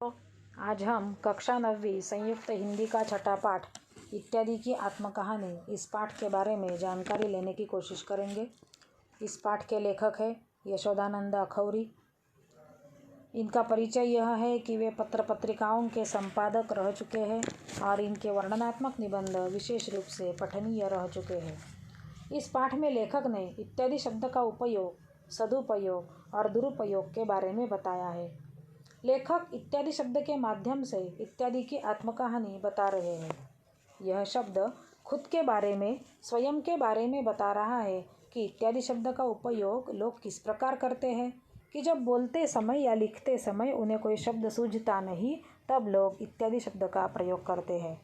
तो आज हम कक्षा 9वीं संयुक्त हिंदी का छठा पाठ इत्यादि की आत्मकहानी इस पाठ के बारे में जानकारी लेने की कोशिश करेंगे। इस पाठ के लेखक है यशोदानंद अखौरी। इनका परिचय यह है कि वे पत्र पत्रिकाओं के संपादक रह चुके हैं और इनके वर्णनात्मक निबंध विशेष रूप से पठनीय रह चुके हैं। इस पाठ में लेखक ने इत्यादि शब्द का उपयोग, सदुपयोग और दुरुपयोग के बारे में बताया है। लेखक इत्यादि शब्द के माध्यम से इत्यादि की आत्मकहानी बता रहे हैं। यह शब्द खुद के बारे में, स्वयं के बारे में बता रहा है कि इत्यादि शब्द का उपयोग लोग किस प्रकार करते हैं कि जब बोलते समय या लिखते समय उन्हें कोई शब्द सूझता नहीं, तब लोग इत्यादि शब्द का प्रयोग करते हैं।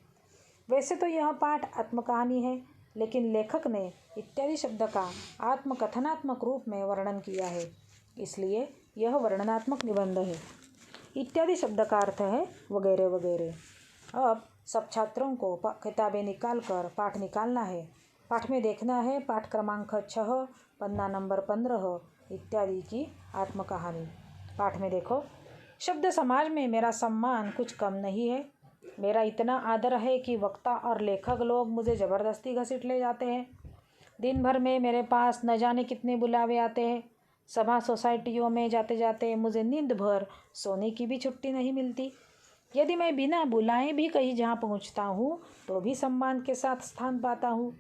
वैसे तो यह पाठ आत्मकहानी है, लेकिन लेखक ने इत्यादि शब्द का आत्मकथनात्मक रूप में वर्णन किया है, इसलिए यह वर्णनात्मक निबंध है। इत्यादि शब्द का अर्थ है वगैरह वगैरह। अब सब छात्रों को किताबें निकाल कर पाठ निकालना है। पाठ में देखना है पाठ क्रमांक 6 पन्ना नंबर 15 इत्यादि की आत्मकहानी। पाठ में देखो, शब्द समाज में मेरा सम्मान कुछ कम नहीं है। मेरा इतना आदर है कि वक्ता और लेखक लोग मुझे ज़बरदस्ती घसीट ले जाते हैं। दिन भर में मेरे पास न जाने कितने बुलावे आते हैं। सभा सोसाइटियों में जाते जाते मुझे नींद भर सोने की भी छुट्टी नहीं मिलती। यदि मैं बिना बुलाए भी कहीं जहाँ पहुँचता हूँ तो भी सम्मान के साथ स्थान पाता हूँ।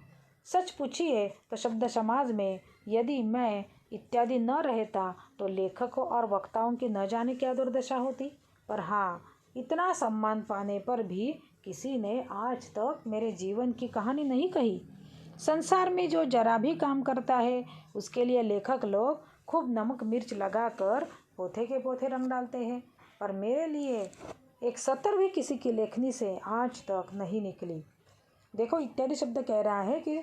सच पूछिए तो शब्द समाज में यदि मैं इत्यादि न रहता तो लेखकों और वक्ताओं की न जाने क्या दुर्दशा होती। पर हाँ, इतना सम्मान पाने पर भी किसी ने आज तक मेरे जीवन की कहानी नहीं कही। संसार में जो जरा भी काम करता है उसके लिए लेखक लोग खूब नमक मिर्च लगाकर पोथे के पोथे रंग डालते हैं, पर मेरे लिए एक सतर भी किसी की लेखनी से आज तक नहीं निकली। देखो, इत्यादि शब्द कह रहा है कि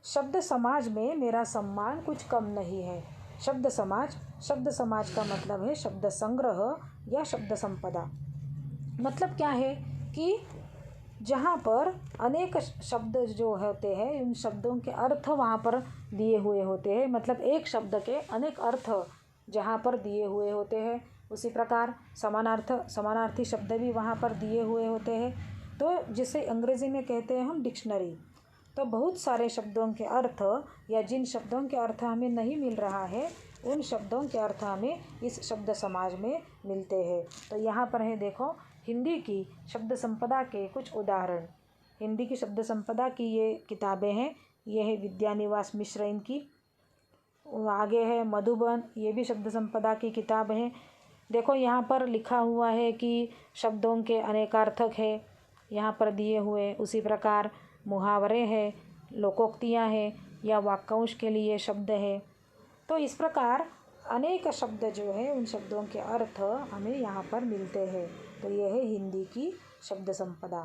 शब्द समाज में मेरा सम्मान कुछ कम नहीं है। शब्द समाज का मतलब है शब्द संग्रह या शब्द संपदा। मतलब क्या है कि जहाँ पर अनेक शब्द जो होते हैं, उन शब्दों के अर्थ वहाँ पर दिए हुए होते हैं। मतलब एक शब्द के अनेक अर्थ जहाँ पर दिए हुए होते हैं, उसी प्रकार समानार्थी शब्द भी वहाँ पर दिए हुए होते हैं। तो जिसे अंग्रेज़ी में कहते हैं हम डिक्शनरी। तो बहुत सारे शब्दों के अर्थ या जिन शब्दों के अर्थ हमें नहीं मिल रहा है, उन शब्दों के अर्थ हमें इस शब्द समाज में मिलते हैं। तो यहाँ पर है, देखो, हिंदी की शब्द संपदा के कुछ उदाहरण। हिंदी की शब्द संपदा की ये किताबें हैं। ये है विद्यानिवास मिश्र इनकी। आगे है मधुबन, ये भी शब्द संपदा की किताब है। देखो, यहाँ पर लिखा हुआ है कि शब्दों के अनेकार्थक है यहाँ पर दिए हुए। उसी प्रकार मुहावरे हैं, लोकोक्तियाँ हैं या वाक्यांश के लिए शब्द है। तो इस प्रकार अनेक शब्द जो है, उन शब्दों के अर्थ हमें यहाँ पर मिलते हैं। तो ये है हिंदी की शब्द संपदा।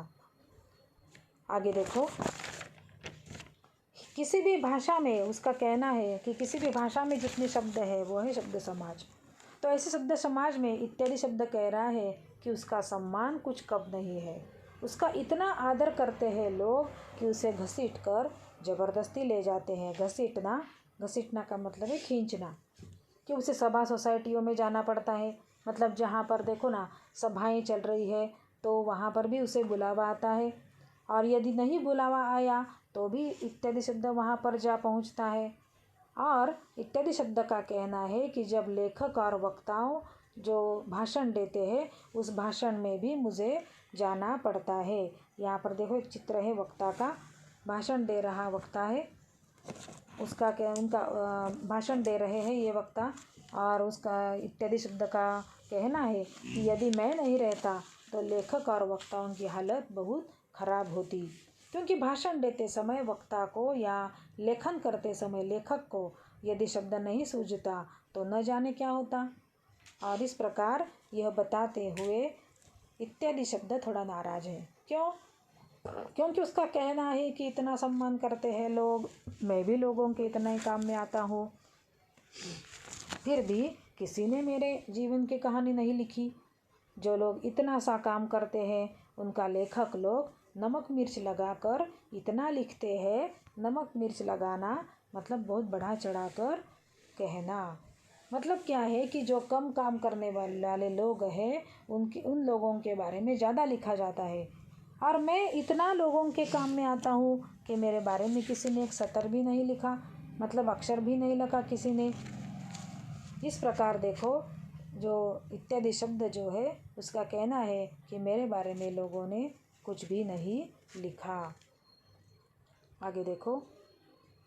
आगे देखो, किसी भी भाषा में उसका कहना है कि किसी भी भाषा में जितने शब्द है वो है शब्द समाज। तो ऐसे शब्द समाज में इत्यादि शब्द कह रहा है कि उसका सम्मान कुछ कम नहीं है। उसका इतना आदर करते हैं लोग कि उसे घसीट कर ज़बरदस्ती ले जाते हैं। घसीटना का मतलब है खींचना, कि उसे सभा सोसाइटियों में जाना पड़ता है। मतलब जहाँ पर देखो ना, सभाएं चल रही है तो वहाँ पर भी उसे बुलावा आता है, और यदि नहीं बुलावा आया तो भी इत्यादि शब्द वहाँ पर जा पहुँचता है। और इत्यादि शब्द का कहना है कि जब लेखक और वक्ताओं जो भाषण देते हैं, उस भाषण में भी मुझे जाना पड़ता है। यहाँ पर देखो, एक चित्र है वक्ता का, भाषण दे रहा वक्ता है, उसका उनका भाषण दे रहे हैं ये वक्ता, और उसका इत्यादि शब्द का कहना है कि यदि मैं नहीं रहता तो लेखक और वक्ताओं की हालत बहुत खराब होती, क्योंकि भाषण देते समय वक्ता को या लेखन करते समय लेखक को यदि शब्द नहीं सूझता तो न जाने क्या होता। और इस प्रकार यह बताते हुए इत्यादि शब्द थोड़ा नाराज है। क्यों? क्योंकि उसका कहना है कि इतना सम्मान करते हैं लोग, मैं भी लोगों के इतना ही काम में आता हूँ, फिर भी किसी ने मेरे जीवन की कहानी नहीं लिखी। जो लोग इतना सा काम करते हैं उनका लेखक लोग नमक मिर्च लगाकर इतना लिखते हैं। नमक मिर्च लगाना मतलब बहुत बढ़ा चढ़ा कर कहना। मतलब क्या है कि जो कम काम करने वाले लोग हैं उन लोगों के बारे में ज़्यादा लिखा जाता है, और मैं इतना लोगों के काम में आता हूँ कि मेरे बारे में किसी ने एक सतर भी नहीं लिखा, मतलब अक्षर भी नहीं लिखा किसी ने। इस प्रकार देखो, जो इत्यादि शब्द जो है उसका कहना है कि मेरे बारे में लोगों ने कुछ भी नहीं लिखा। आगे देखो,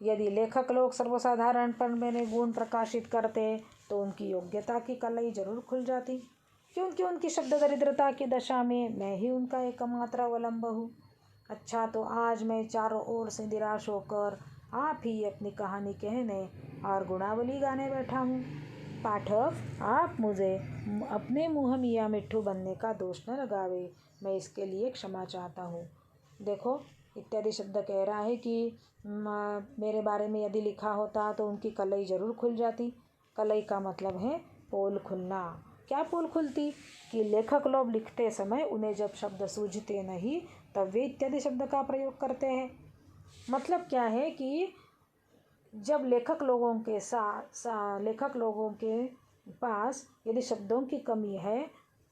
यदि लेखक लोग सर्वसाधारणपन में गुण प्रकाशित करते तो उनकी योग्यता की कलई जरूर खुल जाती, क्योंकि उनकी शब्द दरिद्रता की दशा में मैं ही उनका एकमात्र अवलंब हूँ। अच्छा, तो आज मैं चारों ओर से निराश होकर आप ही अपनी कहानी कहने और गुणावली गाने बैठा हूँ। पाठक, आप मुझे अपने मुँह मियाँ मिट्ठू बनने का दोष न लगावे, मैं इसके लिए क्षमा चाहता हूँ। देखो, इत्यादि शब्द कह रहा है कि मेरे बारे में यदि लिखा होता तो उनकी कलई जरूर खुल जाती। कलई का मतलब है पोल खुलना। क्या पोल खुलती? कि लेखक लोग लिखते समय उन्हें जब शब्द सूझते नहीं तब वे इत्यादि शब्द का प्रयोग करते हैं। मतलब क्या है कि जब लेखक लोगों के पास यदि शब्दों की कमी है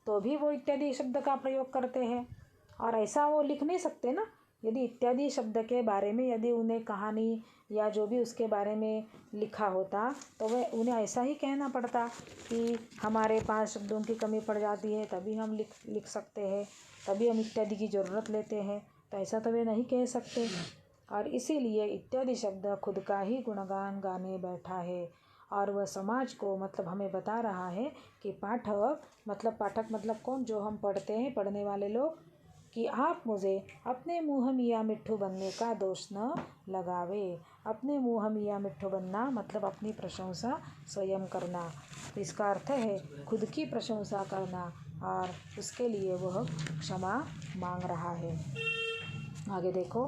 तो भी वो इत्यादि शब्द का प्रयोग करते हैं, और ऐसा वो लिख नहीं सकते ना। यदि इत्यादि शब्द के बारे में यदि उन्हें कहानी या जो भी उसके बारे में लिखा होता तो वह उन्हें ऐसा ही कहना पड़ता कि हमारे पास शब्दों की कमी पड़ जाती है, तभी हम लिख सकते हैं, तभी हम इत्यादि की ज़रूरत लेते हैं। तो ऐसा तो वे नहीं कह सकते, और इसीलिए इत्यादि शब्द खुद का ही गुणगान गाने बैठा है, और वह समाज को मतलब हमें बता रहा है कि पाठक मतलब कौन? जो हम पढ़ते हैं, पढ़ने वाले लोग, कि आप मुझे अपने मुँह मियाँ मिट्ठू बनने का दोष न लगावे। अपने मुँह मियाँ मिट्ठू बनना मतलब अपनी प्रशंसा स्वयं करना। तो इसका अर्थ है खुद की प्रशंसा करना, और उसके लिए वह क्षमा मांग रहा है। आगे देखो,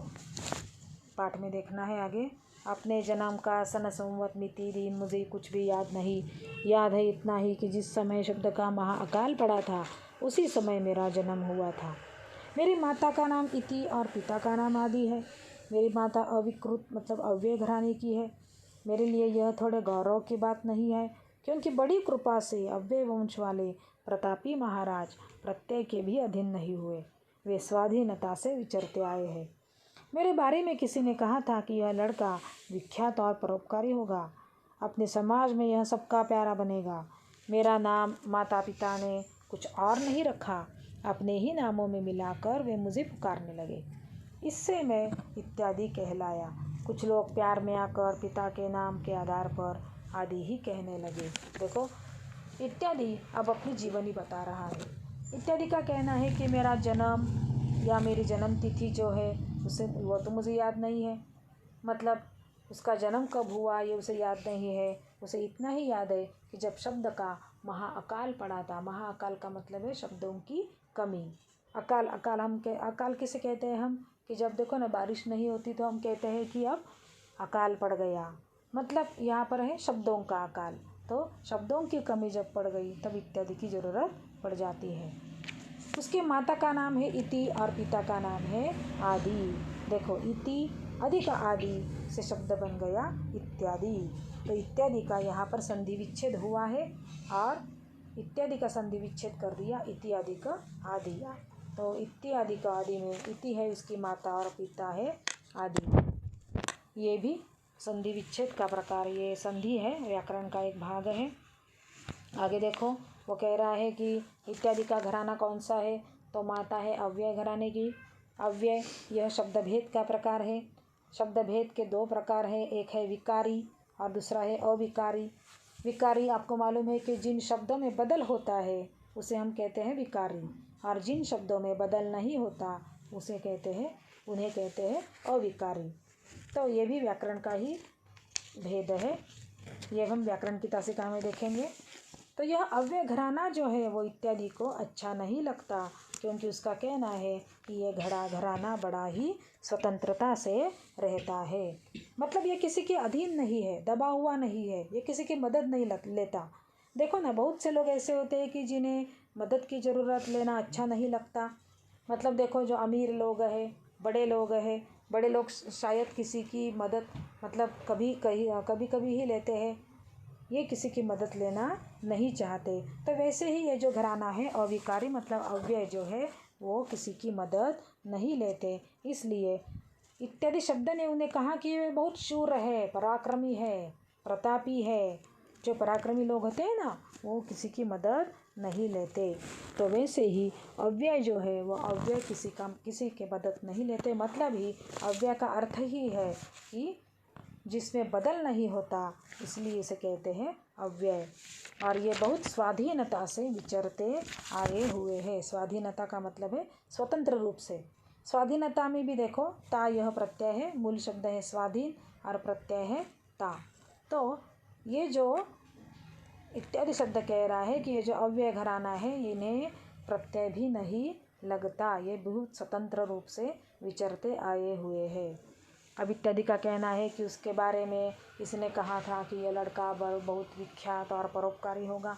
पाठ में देखना है आगे। अपने जन्म का सन संवत मिति दिन मुझे कुछ भी याद नहीं, याद है इतना ही कि जिस समय शब्द का महाअकाल पड़ा था उसी समय मेरा जन्म हुआ था। मेरी माता का नाम इति और पिता का नाम आदि है। मेरी माता अविकृत मतलब अव्यय घराने की है। मेरे लिए यह थोड़े गौरव की बात नहीं है, क्योंकि बड़ी कृपा से अव्यय वंश वाले प्रतापी महाराज प्रत्यय के भी अधीन नहीं हुए, वे स्वाधीनता से विचरते आए हैं। मेरे बारे में किसी ने कहा था कि यह लड़का विख्यात और परोपकारी होगा, अपने समाज में यह सबका प्यारा बनेगा। मेरा नाम माता पिता ने कुछ और नहीं रखा, अपने ही नामों में मिलाकर वे मुझे पुकारने लगे। इससे मैं इत्यादि कहलाया। कुछ लोग प्यार में आकर पिता के नाम के आधार पर आदि ही कहने लगे। देखो, इत्यादि अब अपनी जीवनी बता रहा है। इत्यादि का कहना है कि मेरा जन्म या मेरी जन्म तिथि जो है वो तो मुझे याद नहीं है, मतलब उसका जन्म कब हुआ ये उसे याद नहीं है। उसे इतना ही याद है कि जब शब्द का महाअकाल पड़ा था। महाअकाल का मतलब है शब्दों की कमी। अकाल किसे कहते हैं हम? कि जब देखो ना बारिश नहीं होती तो हम कहते हैं कि अब अकाल पड़ गया, मतलब यहाँ पर है शब्दों का अकाल। तो शब्दों की कमी जब पड़ गई तब इत्यादि की ज़रूरत पड़ जाती है। उसके माता का नाम है इति और पिता का नाम है आदि। देखो, इति आदि का आदि से शब्द बन गया इत्यादि। तो इत्यादि का यहाँ पर संधि विच्छेद हुआ है, और इत्यादि का संधि विच्छेद कर दिया इत्यादि का आदि। तो इत्यादि का आदि में इति है उसकी माता और पिता है आदि। ये भी संधि विच्छेद का प्रकार, ये संधि है, व्याकरण का एक भाग है। आगे देखो, वो कह रहा है कि इत्यादि का घराना कौन सा है? तो माता है अव्यय घराने की। अव्यय यह शब्द भेद का प्रकार है। शब्द भेद के दो प्रकार हैं, एक है विकारी और दूसरा है अविकारी। विकारी आपको मालूम है कि जिन शब्दों में बदल होता है उसे हम कहते हैं विकारी, और जिन शब्दों में बदल नहीं होता उन्हें कहते हैं अविकारी। तो ये भी व्याकरण का ही भेद है, ये हम व्याकरण की तासिका में देखेंगे। तो यह अव्यय घराना जो है वो इत्यादि को अच्छा नहीं लगता, क्योंकि उसका कहना है कि यह घराना बड़ा ही स्वतंत्रता से रहता है। मतलब ये किसी के अधीन नहीं है, दबा हुआ नहीं है, ये किसी की मदद नहीं लेता। देखो ना, बहुत से लोग ऐसे होते हैं कि जिन्हें मदद की ज़रूरत लेना अच्छा नहीं लगता। मतलब देखो, जो अमीर लोग हैं, बड़े लोग शायद किसी की मदद मतलब कभी कभी ही लेते हैं, ये किसी की मदद लेना नहीं चाहते। तो वैसे ही ये जो घराना है अविकारी मतलब अव्यय जो है वो किसी की मदद नहीं लेते। इसलिए इत्यादि शब्द ने उन्हें कहा कि वे बहुत शूर है, पराक्रमी है, प्रतापी है। जो पराक्रमी लोग होते हैं ना वो किसी की मदद नहीं लेते। तो वैसे ही अव्यय जो है वो अव्यय किसी के मदद नहीं लेते। मतलब ही अव्यय का अर्थ ही है कि जिसमें बदल नहीं होता, इसलिए इसे कहते हैं अव्यय। और ये बहुत स्वाधीनता से विचरते आए हुए हैं। स्वाधीनता का मतलब है स्वतंत्र रूप से। स्वाधीनता में भी देखो ता यह प्रत्यय है, मूल शब्द है स्वाधीन और प्रत्यय है ता। तो ये जो इत्यादि शब्द कह रहा है कि ये जो अव्यय घराना है इन्हें प्रत्यय भी नहीं लगता, ये बहुत स्वतंत्र रूप से विचरते आए हुए हैं। अब इत्यादि का कहना है कि उसके बारे में इसने कहा था कि यह लड़का बहुत विख्यात और परोपकारी होगा,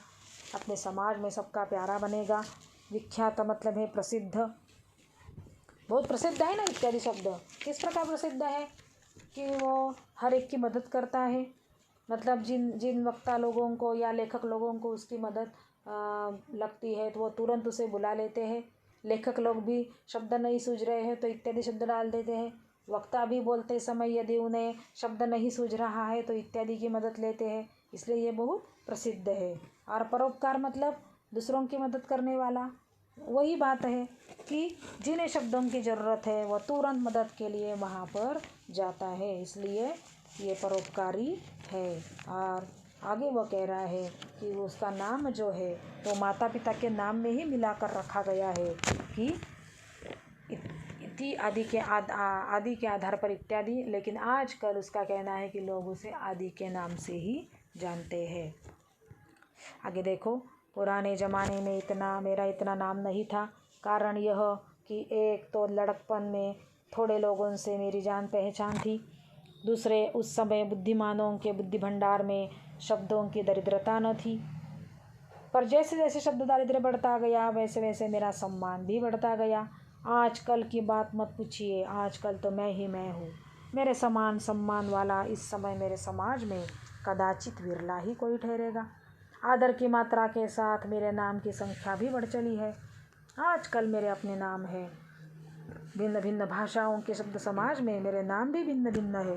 अपने समाज में सबका प्यारा बनेगा। विख्यात मतलब है प्रसिद्ध, बहुत प्रसिद्ध है ना इत्यादि शब्द। किस प्रकार प्रसिद्ध है कि वो हर एक की मदद करता है। मतलब जिन जिन वक्ता लोगों को या लेखक लोगों को उसकी मदद लगती है तो वो तुरंत उसे बुला लेते हैं। लेखक लोग भी शब्द नहीं सूझ रहे हैं तो इत्यादि शब्द डाल देते हैं। वक्ता भी बोलते समय यदि उन्हें शब्द नहीं सूझ रहा है तो इत्यादि की मदद लेते हैं, इसलिए ये बहुत प्रसिद्ध है। और परोपकार मतलब दूसरों की मदद करने वाला। वही बात है कि जिन्हें शब्दों की ज़रूरत है वह तुरंत मदद के लिए वहाँ पर जाता है, इसलिए ये परोपकारी है। और आगे वो कह रहा है कि उसका नाम जो है वो माता पिता के नाम में ही मिलाकर रखा गया है कि इति आदि के आधार पर इत्यादि। लेकिन आजकल उसका कहना है कि लोग उसे आदि के नाम से ही जानते हैं। आगे देखो, पुराने ज़माने में मेरा इतना नाम नहीं था। कारण यह कि एक तो लड़कपन में थोड़े लोगों से मेरी जान पहचान थी, दूसरे उस समय बुद्धिमानों के बुद्धि भंडार में शब्दों की दरिद्रता न थी। पर जैसे जैसे शब्द दारिद्र्य बढ़ता गया वैसे वैसे मेरा सम्मान भी बढ़ता गया। आजकल की बात मत पूछिए, आजकल तो मैं ही मैं हूँ। मेरे समान सम्मान वाला इस समय मेरे समाज में कदाचित विरला ही कोई ठहरेगा। आदर की मात्रा के साथ मेरे नाम की संख्या भी बढ़ चली है। आजकल मेरे अपने नाम है। भिन्न भिन्न भाषाओं के शब्द समाज में मेरे नाम भी भिन्न भिन्न है।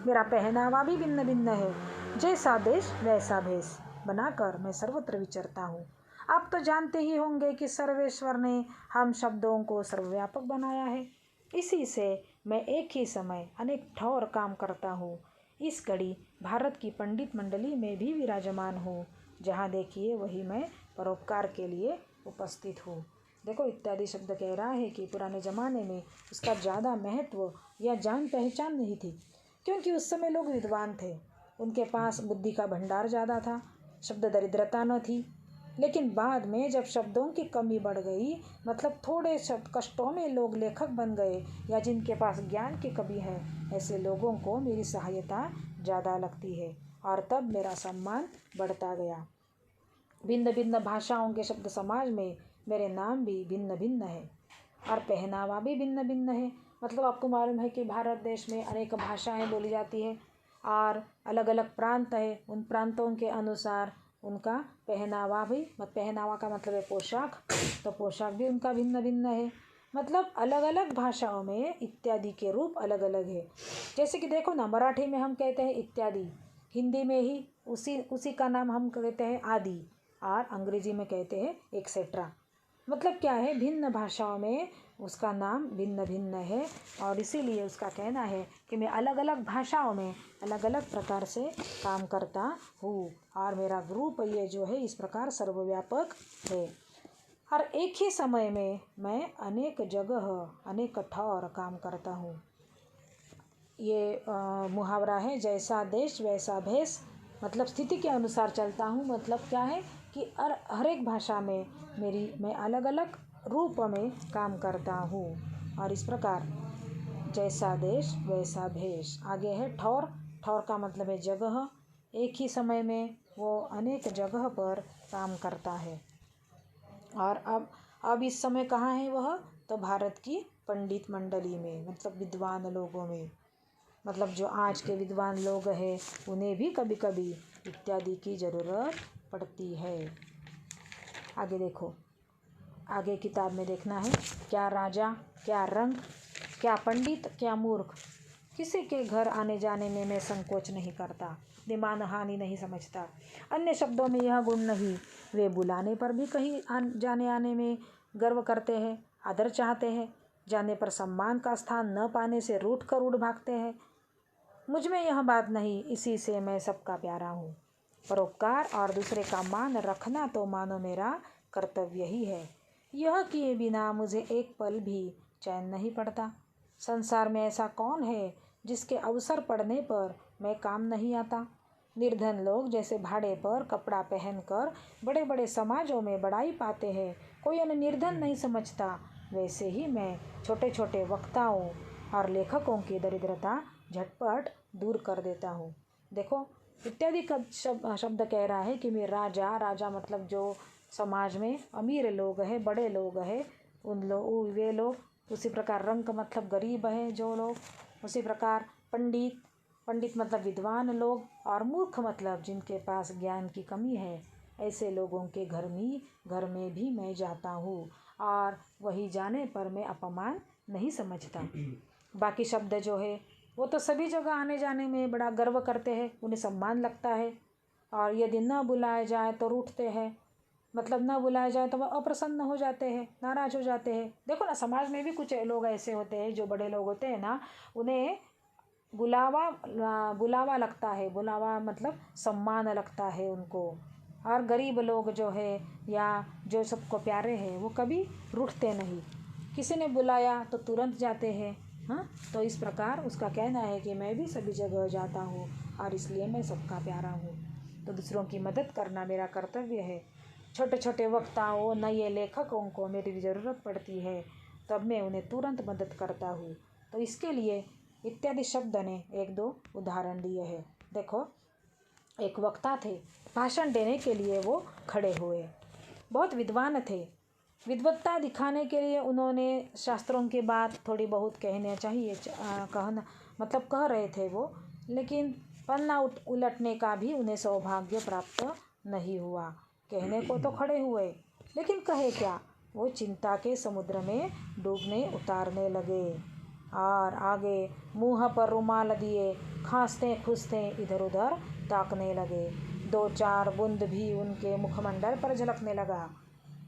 मेरा पहनावा भी भिन्न भिन्न है। जैसा देश वैसा भेष बनाकर मैं सर्वत्र विचरता हूँ। आप तो जानते ही होंगे कि सर्वेश्वर ने हम शब्दों को सर्वव्यापक बनाया है। इसी से मैं एक ही समय अनेक ठौर काम करता हूँ। इस घड़ी भारत की पंडित मंडली में भी विराजमान हूँ। जहाँ देखिए वही मैं परोपकार के लिए उपस्थित हूँ। देखो इत्यादि शब्द कह रहा है कि पुराने ज़माने में उसका ज़्यादा महत्व या जान पहचान नहीं थी, क्योंकि उस समय लोग विद्वान थे, उनके पास बुद्धि का भंडार ज़्यादा था, शब्द दरिद्रता न थी। लेकिन बाद में जब शब्दों की कमी बढ़ गई, मतलब थोड़े शब्द कष्टों में लोग लेखक बन गए या जिनके पास ज्ञान की कमी है, ऐसे लोगों को मेरी सहायता ज़्यादा लगती है और तब मेरा सम्मान बढ़ता गया। भिन्न भिन्न भाषाओं के शब्द समाज में मेरे नाम भी भिन्न भिन्न है और पहनावा भी भिन्न भिन्न है। मतलब आपको मालूम है कि भारत देश में अनेक भाषाएं बोली जाती है और अलग अलग प्रांत है। उन प्रांतों के अनुसार उनका पहनावा भी, पहनावा का मतलब है पोशाक, तो पोशाक भी उनका भिन्न भिन्न है। मतलब अलग अलग भाषाओं में इत्यादि के रूप अलग अलग है। जैसे कि देखो ना, मराठी में हम कहते हैं इत्यादि, हिंदी में ही उसी का नाम हम कहते हैं आदि, और अंग्रेजी में कहते हैं एक्सेट्रा। मतलब क्या है, भिन्न भाषाओं में उसका नाम भिन्न भिन्न है और इसीलिए उसका कहना है कि मैं अलग अलग भाषाओं में अलग अलग प्रकार से काम करता हूँ और मेरा ग्रुप ये जो है इस प्रकार सर्वव्यापक है। और एक ही समय में मैं अनेक जगह अनेक ठौर काम करता हूँ। ये मुहावरा है, जैसा देश वैसा भेष, मतलब स्थिति के अनुसार चलता हूँ। मतलब क्या है कि हर एक भाषा में मैं अलग अलग रूप में काम करता हूँ और इस प्रकार जैसा देश वैसा भेष। आगे है ठौर। ठौर का मतलब है जगह। एक ही समय में वो अनेक जगह पर काम करता है। और अब इस समय कहाँ है वह, तो भारत की पंडित मंडली में, मतलब विद्वान लोगों में। मतलब जो आज के विद्वान लोग हैं उन्हें भी कभी कभी इत्यादि की ज़रूरत पड़ती है। आगे देखो, आगे किताब में देखना है, क्या राजा, क्या रंग, क्या पंडित, क्या मूर्ख, किसी के घर आने जाने में मैं संकोच नहीं करता, दिमान हानि नहीं समझता। अन्य शब्दों में यह गुण नहीं, वे बुलाने पर भी कहीं जाने आने में गर्व करते हैं, आदर चाहते हैं, जाने पर सम्मान का स्थान न पाने से रूठ कर उड़ भागते हैं। मुझ में यह बात नहीं, इसी से मैं सबका प्यारा हूँ। परोपकार और दूसरे का मान रखना तो मानो मेरा कर्तव्य ही है। यह किए बिना मुझे एक पल भी चैन नहीं पड़ता। संसार में ऐसा कौन है जिसके अवसर पड़ने पर मैं काम नहीं आता। निर्धन लोग जैसे भाड़े पर कपड़ा पहनकर बड़े बड़े समाजों में बड़ाई पाते हैं, कोई उन्हें निर्धन नहीं समझता, वैसे ही मैं छोटे छोटे वक्ताओं और लेखकों की दरिद्रता झटपट दूर कर देता हूँ। देखो, इत्यादि का शब्द कह रहा है कि मैं राजा, राजा मतलब जो समाज में अमीर लोग हैं, बड़े लोग हैं, वे लोग, उसी प्रकार रंक मतलब गरीब है जो लोग, उसी प्रकार पंडित, पंडित मतलब विद्वान लोग, और मूर्ख मतलब जिनके पास ज्ञान की कमी है, ऐसे लोगों के घर में भी मैं जाता हूँ और वही जाने पर मैं अपमान नहीं समझता। बाकी शब्द जो है वो तो सभी जगह आने जाने में बड़ा गर्व करते हैं, उन्हें सम्मान लगता है, और यदि न बुलाया जाए तो रूठते हैं, मतलब न बुलाया जाए तो वह अप्रसन्न हो जाते हैं, नाराज हो जाते हैं। देखो ना, समाज में भी कुछ लोग ऐसे होते हैं, जो बड़े लोग होते हैं ना, उन्हें बुलावा लगता है, बुलावा मतलब सम्मान लगता है उनको। और गरीब लोग जो है या जो सबको प्यारे हैं वो कभी रूठते नहीं, किसी ने बुलाया तो तुरंत जाते हैं। हाँ, तो इस प्रकार उसका कहना है कि मैं भी सभी जगह जाता हूँ और इसलिए मैं सबका प्यारा हूँ। तो दूसरों की मदद करना मेरा कर्तव्य है। छोटे छोटे वक्ताओं, नए लेखकों को मेरी ज़रूरत पड़ती है, तब मैं उन्हें तुरंत मदद करता हूँ। तो इसके लिए इत्यादि शब्द ने एक दो उदाहरण दिए हैं। देखो, एक वक्ता थे, भाषण देने के लिए वो खड़े हुए, बहुत विद्वान थे। विद्वत्ता दिखाने के लिए उन्होंने शास्त्रों की बात थोड़ी बहुत कहना चाहिए, कहना मतलब कह रहे थे वो, लेकिन पन्ना उलटने का भी उन्हें सौभाग्य प्राप्त नहीं हुआ। कहने को तो खड़े हुए, लेकिन कहे क्या, वो चिंता के समुद्र में डूबने उतारने लगे और आगे मुंह पर रुमाल दिए खांसते खुसते इधर उधर ताकने लगे। दो चार बूंद भी उनके मुखमंडल पर झलकने लगा।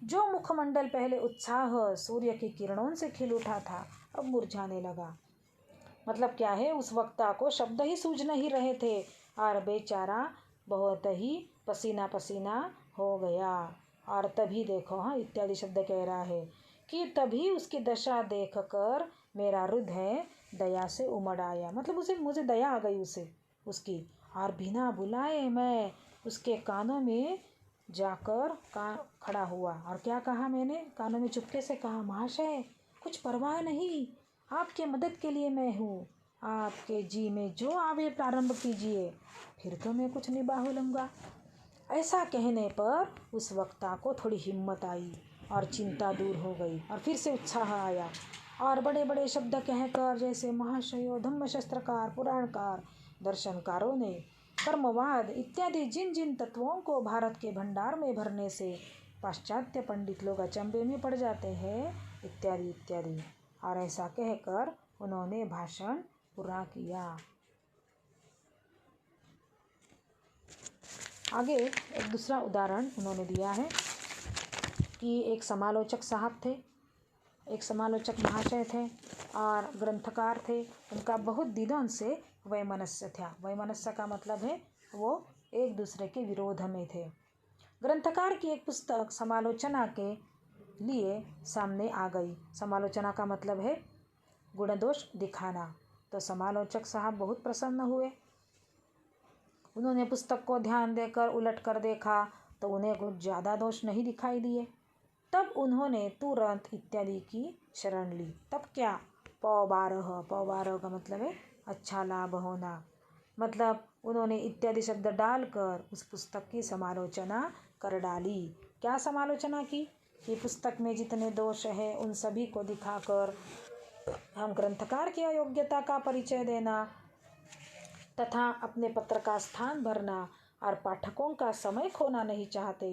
जो मुखमंडल पहले उत्साह सूर्य की किरणों से खिल उठा था, अब मुरझाने लगा। मतलब क्या है, उस वक्ता को शब्द ही सूझ नहीं रहे थे और बेचारा बहुत ही पसीना पसीना हो गया। और तभी देखो, हाँ, इत्यादि शब्द कह रहा है कि तभी उसकी दशा देखकर मेरा हृदय दया से उमड़ आया। मतलब मुझे दया आ गई उसकी, और बिना बुलाए मैं उसके कानों में जाकर खड़ा हुआ। और क्या कहा मैंने, कानों में चुपके से कहा, महाशय कुछ परवाह नहीं, आपके मदद के लिए मैं हूँ, आपके जी में जो आवे प्रारंभ कीजिए, फिर तो मैं कुछ निभाह लूँगा। ऐसा कहने पर उस वक्ता को थोड़ी हिम्मत आई और चिंता दूर हो गई और फिर से उत्साह आया। और बड़े बड़े शब्द कहकर, जैसे महाशयो, धम्मशास्त्रकार, पुराणकार, दर्शनकारों ने कर्मवाद इत्यादि जिन जिन तत्वों को भारत के भंडार में भरने से पाश्चात्य पंडित लोग अचंभे में पड़ जाते हैं, इत्यादि इत्यादि। और ऐसा कहकर उन्होंने भाषण पूरा किया। आगे एक दूसरा उदाहरण उन्होंने दिया है कि एक समालोचक साहब थे, एक समालोचक महाशय थे और ग्रंथकार थे। उनका बहुत दिनों से वैमनस्य था। वैमनस्य का मतलब है वो एक दूसरे के विरोध में थे। ग्रंथकार की एक पुस्तक समालोचना के लिए सामने आ गई। समालोचना का मतलब है गुण दोष दिखाना। तो समालोचक साहब बहुत प्रसन्न हुए। उन्होंने पुस्तक को ध्यान देकर उलट कर देखा तो उन्हें कुछ ज़्यादा दोष नहीं दिखाई दिए। तब उन्होंने तुरंत इत्यादि की शरण ली। तब क्या, पौ बारह का मतलब है अच्छा लाभ होना। मतलब उन्होंने इत्यादि शब्द डालकर उस पुस्तक की समालोचना कर डाली। क्या समालोचना की कि पुस्तक में जितने दोष हैं उन सभी को दिखाकर हम ग्रंथकार की अयोग्यता का परिचय देना, तथा अपने पत्र का स्थान भरना और पाठकों का समय खोना नहीं चाहते,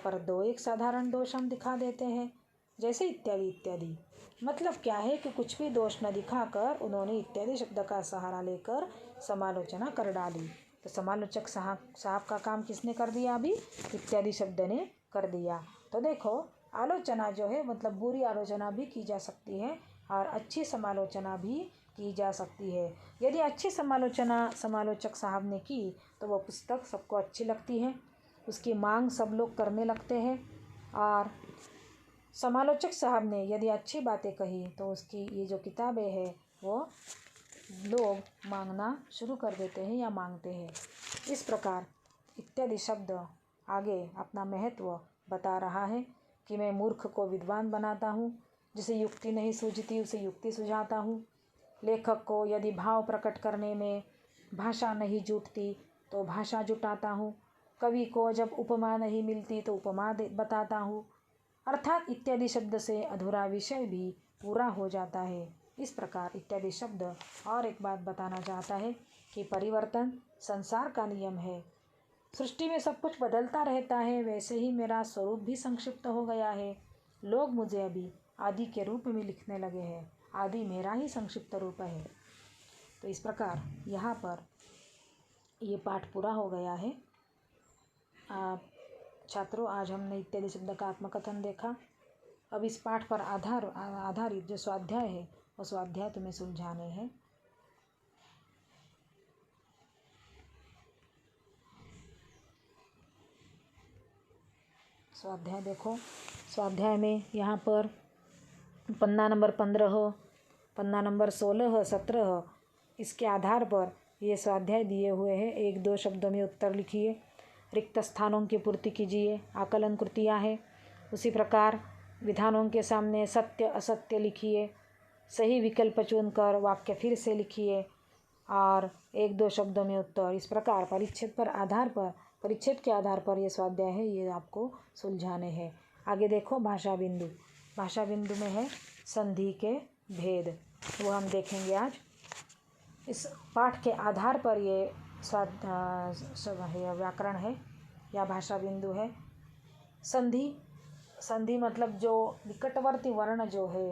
पर दो एक साधारण दोष हम दिखा देते हैं, जैसे इत्यादि इत्यादि। मतलब क्या है कि कुछ भी दोष न दिखाकर उन्होंने इत्यादि शब्द का सहारा लेकर समालोचना कर डाली। तो समालोचक साहब का काम किसने कर दिया? अभी इत्यादि शब्द ने कर दिया। तो देखो, आलोचना जो है मतलब बुरी आलोचना भी की जा सकती है और अच्छी समालोचना भी की जा सकती है। यदि अच्छी समालोचना समालोचक साहब ने की तो वह पुस्तक सबको अच्छी लगती है, उसकी मांग सब लोग करने लगते हैं। और समालोचक साहब ने यदि अच्छी बातें कही तो उसकी ये जो किताबें हैं वो लोग मांगना शुरू कर देते हैं या मांगते हैं। इस प्रकार इत्यादि शब्द आगे अपना महत्व बता रहा है कि मैं मूर्ख को विद्वान बनाता हूँ, जिसे युक्ति नहीं सूझती उसे युक्ति सुझाता हूँ। लेखक को यदि भाव प्रकट करने में भाषा नहीं जुटती तो भाषा जुटाता हूँ। कवि को जब उपमा नहीं मिलती तो उपमा बताता हूँ। अर्थात इत्यादि शब्द से अधूरा विषय भी पूरा हो जाता है। इस प्रकार इत्यादि शब्द और एक बात बताना चाहता है कि परिवर्तन संसार का नियम है। सृष्टि में सब कुछ बदलता रहता है, वैसे ही मेरा स्वरूप भी संक्षिप्त हो गया है। लोग मुझे अभी आदि के रूप में लिखने लगे हैं। आदि मेरा ही संक्षिप्त रूप है। तो इस प्रकार यहाँ पर ये पाठ पूरा हो गया है। छात्रों, आज हमने इत्यादि शब्द का आत्मकथन देखा। अब इस पाठ पर आधारित जो स्वाध्याय है वो स्वाध्याय तुम्हें सुलझाने हैं। स्वाध्याय देखो, स्वाध्याय में यहाँ पर पन्ना नंबर 15, पन्ना नंबर 16, 17 इसके आधार पर ये स्वाध्याय दिए हुए हैं। 1-2 शब्दों में उत्तर लिखिए, रिक्त स्थानों की पूर्ति कीजिए, आकलन कृतियाँ हैं। उसी प्रकार विधानों के सामने सत्य असत्य लिखिए, सही विकल्प चुनकर वाक्य फिर से लिखिए और 1-2 शब्दों में उत्तर। इस प्रकार परिच्छेद के आधार पर ये स्वाध्याय है, ये आपको सुलझाने हैं। आगे देखो, भाषा बिंदु। भाषा बिंदु में है संधि के भेद, वो हम देखेंगे आज। इस पाठ के आधार पर ये व्याकरण है या भाषा बिंदु है। संधि मतलब जो निकटवर्ती वर्ण जो है,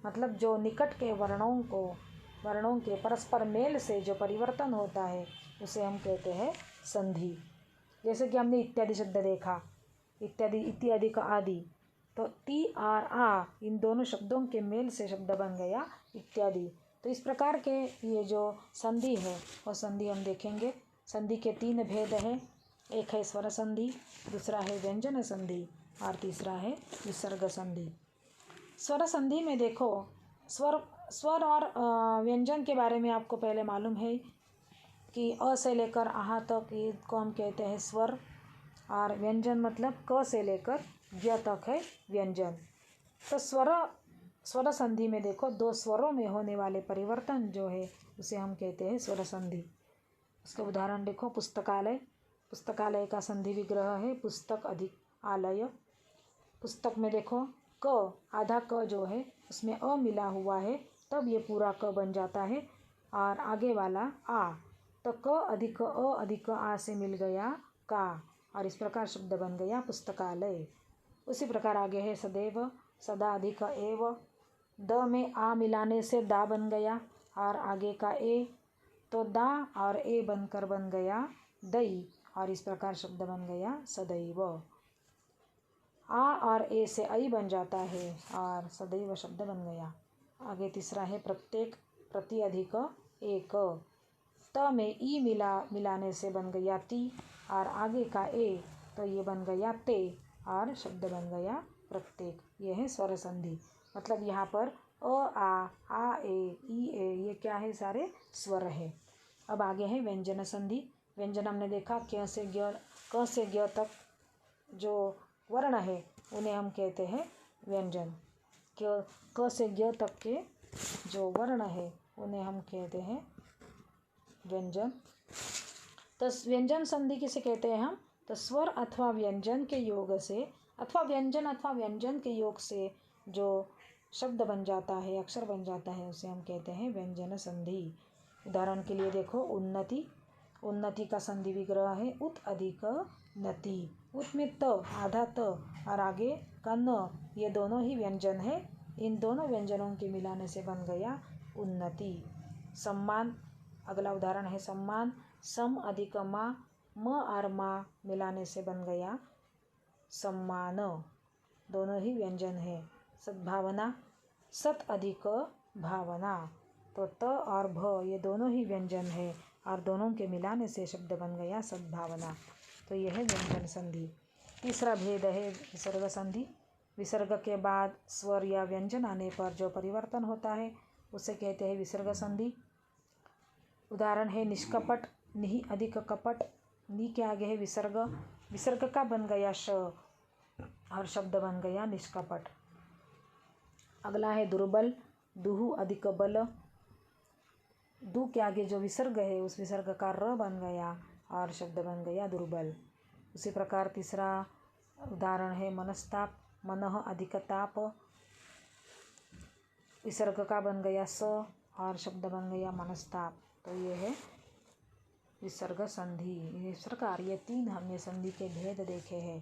मतलब जो निकट के वर्णों के परस्पर मेल से जो परिवर्तन होता है उसे हम कहते हैं संधि। जैसे कि हमने इत्यादि शब्द देखा, इत्यादि का आदि, तो ती और आ इन दोनों शब्दों के मेल से शब्द बन गया इत्यादि। तो इस प्रकार के ये जो संधि है वो संधि हम देखेंगे। संधि के 3 भेद हैं। एक है स्वर संधि, दूसरा है व्यंजन संधि और तीसरा है विसर्ग संधि। स्वर संधि में देखो, स्वर और व्यंजन के बारे में आपको पहले मालूम है कि अ से लेकर आहा तक को हम कहते हैं स्वर, और व्यंजन मतलब क से लेकर य तक है व्यंजन। तो स्वर संधि में देखो, 2 स्वरों में होने वाले परिवर्तन जो है उसे हम कहते हैं स्वर संधि। उसके उदाहरण देखो, पुस्तकालय का संधि विग्रह है पुस्तक अधिक आलय। पुस्तक में देखो क, आधा क जो है उसमें अ मिला हुआ है, तब ये पूरा क बन जाता है, और आगे वाला आ, तो क अधिक अ अधिक आ से मिल गया का, और इस प्रकार शब्द बन गया पुस्तकालय। उसी प्रकार आगे है सदैव, सदा अधिक एव, द में आ मिलाने से दा बन गया, और आगे का ए, तो दा और ए बनकर बन गया दई, और इस प्रकार शब्द बन गया सदैव। आ और ए से आई बन जाता है और सदैव शब्द बन गया। आगे तीसरा है प्रत्येक, प्रति अधिक एक, त में ई मिलाने से बन गया ती, और आगे का ए तो ये बन गया ते, और शब्द बन गया प्रत्येक। ये है स्वर संधि। मतलब यहाँ पर अ आ ए ई ए ये क्या है, सारे स्वर है। अब आगे है व्यंजन संधि। व्यंजन हमने देखा क से ज्ञ तक जो वर्ण है उन्हें हम कहते हैं व्यंजन। क से ज्ञ तक के जो वर्ण है उन्हें हम कहते हैं व्यंजन। तो व्यंजन संधि किसे कहते हैं हम? तो स्वर अथवा व्यंजन के योग से, अथवा व्यंजन के योग से जो शब्द बन जाता है, अक्षर बन जाता है, उसे हम कहते हैं व्यंजन संधि। उदाहरण के लिए देखो, उन्नति, उन्नति का संधि विग्रह है उत अधिक नति। उत में त आधा त और आगे का न, ये दोनों ही व्यंजन है। इन दोनों व्यंजनों के मिलाने से बन गया उन्नति। सम्मान, अगला उदाहरण है सम्मान। सम अधिक मा, म और मा मिलाने से बन गया सम्मान, दोनों ही व्यंजन है। सद्भावना, सत अधिक भावना, तो त और भ ये दोनों ही व्यंजन है और दोनों के मिलाने से शब्द बन गया सद्भावना। तो यह है व्यंजन संधि। तीसरा भेद है विसर्ग संधि। विसर्ग के बाद स्वर या व्यंजन आने पर जो परिवर्तन होता है उसे कहते हैं विसर्ग संधि। उदाहरण है निष्कपट, निहि अधिक कपट। नि के आगे है विसर्ग, विसर्ग का बन गया श और शब्द बन गया निष्कपट। अगला है दुर्बल, दुहु अधिक बल। दु के आगे जो विसर्ग है उस विसर्ग का र बन गया और शब्द बन गया दुर्बल। उसी प्रकार तीसरा उदाहरण है मनस्ताप, मनः अधिक ताप। विसर्ग का बन गया स और शब्द बन गया मनस्ताप। तो ये है विसर्ग संधि। इस प्रकार ये 3 हमने संधि के भेद देखे हैं।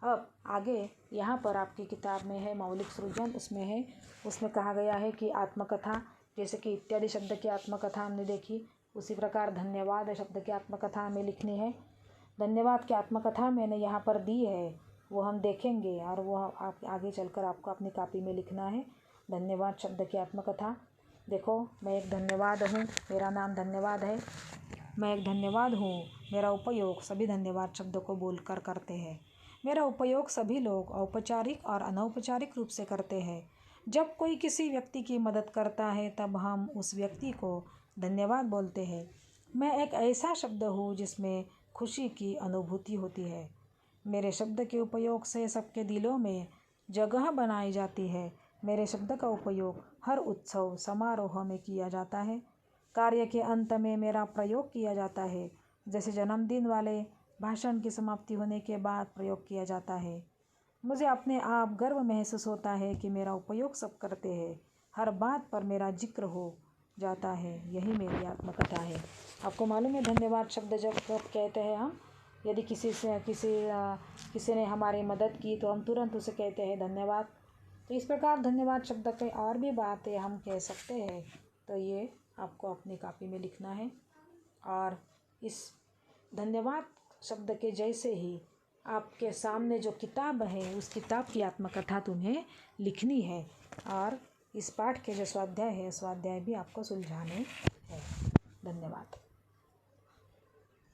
अब आगे यहाँ पर आपकी किताब में है मौलिक सृजन, उसमें कहा गया है कि आत्मकथा, जैसे कि इत्यादि शब्द की आत्मकथा हमने देखी, उसी प्रकार धन्यवाद शब्द की आत्मकथा हमें लिखनी है। धन्यवाद की आत्मकथा मैंने यहाँ पर दी है, वो हम देखेंगे और वो आप आगे चलकर आपको अपनी कॉपी में लिखना है। धन्यवाद शब्द की आत्मकथा। देखो, मैं एक धन्यवाद हूँ, मेरा नाम धन्यवाद है। मैं एक धन्यवाद हूँ, मेरा उपयोग सभी धन्यवाद शब्द को बोलकर करते हैं। मेरा उपयोग सभी लोग औपचारिक और अनौपचारिक रूप से करते हैं। जब कोई किसी व्यक्ति की मदद करता है तब हम उस व्यक्ति को धन्यवाद बोलते हैं। मैं एक ऐसा शब्द हूँ जिसमें खुशी की अनुभूति होती है। मेरे शब्द के उपयोग से सबके दिलों में जगह बनाई जाती है। मेरे शब्द का उपयोग हर उत्सव समारोह में किया जाता है। कार्य के अंत में मेरा प्रयोग किया जाता है, जैसे जन्मदिन वाले भाषण की समाप्ति होने के बाद प्रयोग किया जाता है। मुझे अपने आप गर्व महसूस होता है कि मेरा उपयोग सब करते हैं। हर बात पर मेरा जिक्र हो जाता है। यही मेरी आत्मकथा है। आपको मालूम है धन्यवाद शब्द जब कहते हैं हम, यदि किसी ने हमारी मदद की तो हम तुरंत उसे कहते हैं धन्यवाद। तो इस प्रकार धन्यवाद शब्द के और भी बातें हम कह सकते हैं। तो ये आपको अपनी कॉपी में लिखना है। और इस धन्यवाद शब्द के जैसे ही आपके सामने जो किताब है उस किताब की आत्मकथा तुम्हें लिखनी है। और इस पाठ के जो स्वाध्याय है स्वाध्याय भी आपको सुलझाने हैं। धन्यवाद।